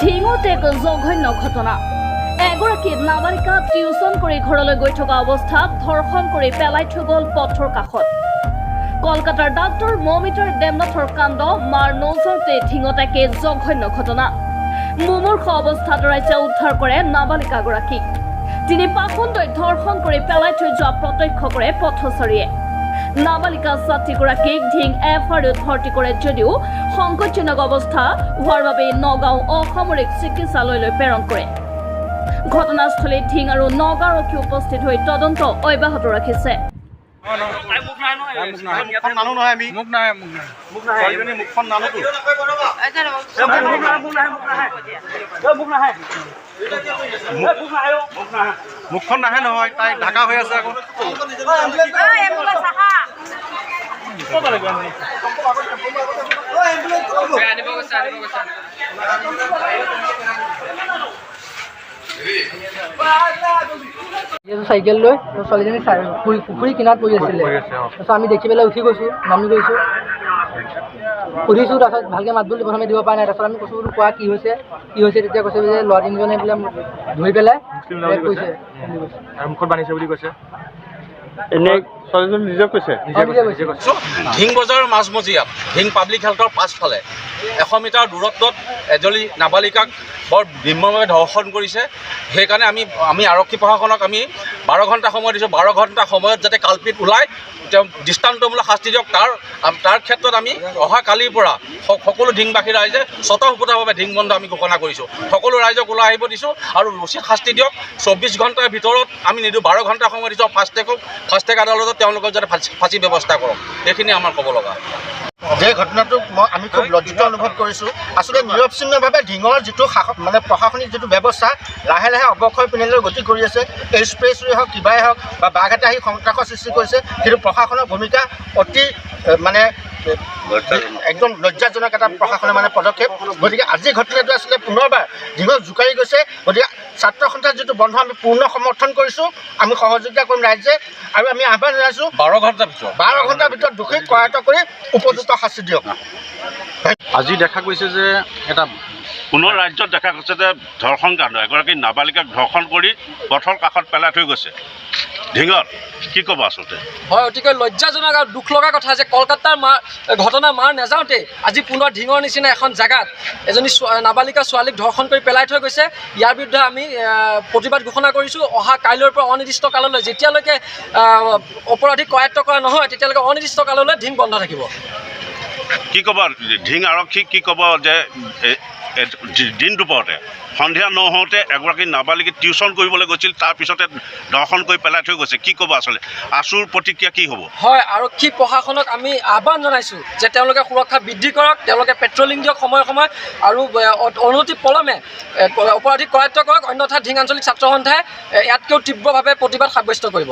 ঢিঙত এক জঘন্য ঘটনা। এগৰাকী নাবালিকা টিউচন কৰি ঘৰলৈ গৈ থকা অৱস্থাত ধৰ্ষণ কৰি পেলাই থৈ গ'ল পথৰ কাষত। কলকাতাৰ ডাক্তৰ মৌমিতাৰ দেৱনাথৰ কাণ্ড মাৰ নজৰতে ঢিঙত একে জঘন্য ঘটনা। মুমূৰ্ষ অৱস্থাত ৰাইজে উদ্ধাৰ কৰে নাবালিকাগৰাকীক। তিনি পাখণ্ডই ধৰ্ষণ কৰি পেলাই থৈ যোৱা প্ৰত্যক্ষ কৰে পথচাৰীয়ে। নাবালিকা ছাত্ৰীগৰাকীক ঢিং FRUত ভৰ্তি কৰে যদিও সংকটজনক অৱস্থা হোৱাৰ বাবে নগাঁও অসামৰিক চিকিৎসালয়লৈ প্ৰেৰণ কৰে। ঘটনাস্থলীত ঢিং আৰু নগাঁও আৰক্ষী উপস্থিত হৈ তদন্ত অব্যাহত ৰাখিছে। মুখখন নাহে নহয়, তাই ঢাকা হৈ আছে আকৌ। চাইকেল লৈ ছোৱালীজনী পুখুৰী কিনাৰত পৰি আছিলে। তাৰপিছত আমি দেখি পেলাই উঠি গৈছোঁ, নামি গৈছোঁ, সুধিছোঁ। তাৰপিছত ভালকৈ মাত বুলি প্ৰথমে দিব পৰা নাই। তাৰপিছত আমি কৈছোঁ বোলো কোৱা কি হৈছে। তেতিয়া কৈছে যে ল'ৰা তিনিজনে বোলে ধৰি পেলাই কৈছে মুখত বান্ধিছে বুলি কৈছে। ঢিং বজাৰৰ মাজমজিয়াত ঢিং পাব্লিক হেল্থৰ পাছফালে 100 মিটাৰ দূৰত্বত এজনী নাবালিকাক বৰ নিৰ্মমভাৱে ধৰ্ষণ কৰিছে। সেইকাৰণে আমি আৰক্ষী প্ৰশাসনক আমি 12 ঘণ্টা সময় দিছোঁ। 12 ঘণ্টা সময়ত যাতে কালপিত ওলাই তেওঁ দৃষ্টান্তমূলক শাস্তি দিয়ক। তাৰ ক্ষেত্ৰত আমি অহা কালিৰ পৰা সকলো ঢিংবাসী ৰাইজে স্বতঃস্ফূৰ্তভাৱে ঢিং বন্ধ আমি ঘোষণা কৰিছোঁ। সকলো ৰাইজক ওলাই আহিব দিছোঁ আৰু উচিত শাস্তি দিয়ক। 24 ঘণ্টাৰ ভিতৰত আমি নিদিওঁ, 12 ঘণ্টা সময় দিছোঁ। ফাষ্টেগ আদালতত তেওঁলোকক যাতে ফাঁচী ব্যৱস্থা কৰক, এইখিনি আমাৰ ক'ব লগা। যে ঘটনাটো আমি খুব লজ্জিত অনুভৱ কৰিছোঁ। আচলতে নিৰৱচ্ছিন্নভাৱে ঢিঙৰ যিটো প্ৰশাসনিক যিটো ব্যৱস্থা লাহে লাহে অৱক্ষয় পিনেলৈ গতি কৰি আছে। এই স্পেচটোৱে হওক, কিবাই হওক বা বাঘ এটা আহি সন্ত্ৰাসৰ সৃষ্টি কৰিছে, কিন্তু প্ৰশাসনৰ ভূমিকা অতি একদম লজ্জাজনক এটা প্ৰশাসনৰ পদক্ষেপ। গতিকে আজি ঘটনাটো আছিলে পুনৰবাৰ ঢিঙক জোকাৰি গৈছে। গতিকে ছাত্ৰ সন্থাৰ যিটো বন্ধ আমি পূৰ্ণ সমৰ্থন কৰিছোঁ। আমি সহযোগিতা কৰিম ৰাইজে, আৰু আমি আহ্বান জনাইছোঁ 12 ঘণ্টাৰ ভিতৰত দোষীক কৰায়ত্ব কৰি উপযুক্ত শাস্তি দিয়ক। আজি দেখা গৈছে যে এটা পুনৰ ৰাজ্যত দেখা গৈছে যে ধৰ্ষণ কাণ্ড, এগৰাকী নাবালিকাক ধৰ্ষণ কৰি পথৰ কাষত পেলাই থৈ গৈছে ঢিঙত। কি ক'ব আচলতে? হয়, অতিকৈ লজ্জাজনক আৰু দুখ লগা কথা যে কলকাতাৰ ঘটনা মাৰ নাযাওঁতে আজি পুনৰ ঢিঙৰ নিচিনা এখন জেগাত এজনী নাবালিকা ছোৱালীক ধৰ্ষণ কৰি পেলাই থৈ গৈছে। ইয়াৰ বিৰুদ্ধে আমি প্ৰতিবাদ ঘোষণা কৰিছোঁ। অহা কাইলৈৰ পৰা অনিৰ্দিষ্ট কাললৈ, যেতিয়ালৈকে অপৰাধীক কৰায়ত্ব কৰা নহয় তেতিয়ালৈকে অনিৰ্দিষ্ট কাললৈ ঢিং বন্ধ থাকিব। কি ক'ব ঢিং আৰক্ষীক? কি ক'ব যে দিন দুপৰতে সন্ধিয়া নহওঁতে এগৰাকী নাবালিকাক টিউচন কৰিবলৈ গৈছিল, তাৰপিছতে ধৰ্ষণ কৰি পেলাই থৈ গৈছে? কি ক'ব আচলতে? আচুৰ প্ৰতিক্ৰিয়া কি হ'ব? হয়, আৰক্ষী প্ৰশাসনক আমি আহ্বান জনাইছোঁ যে তেওঁলোকে সুৰক্ষা বৃদ্ধি কৰক, তেওঁলোকে পেট্ৰলিং দিয়ক সময়ে সময়ে, আৰু অনতি পলমে অপৰাধীক কৰায়ত্ব কৰক। অন্যথা ঢিং আঞ্চলিক ছাত্ৰ সন্থাই ইয়াতকৈও তীব্ৰভাৱে প্ৰতিবাদ সাব্যস্ত কৰিব।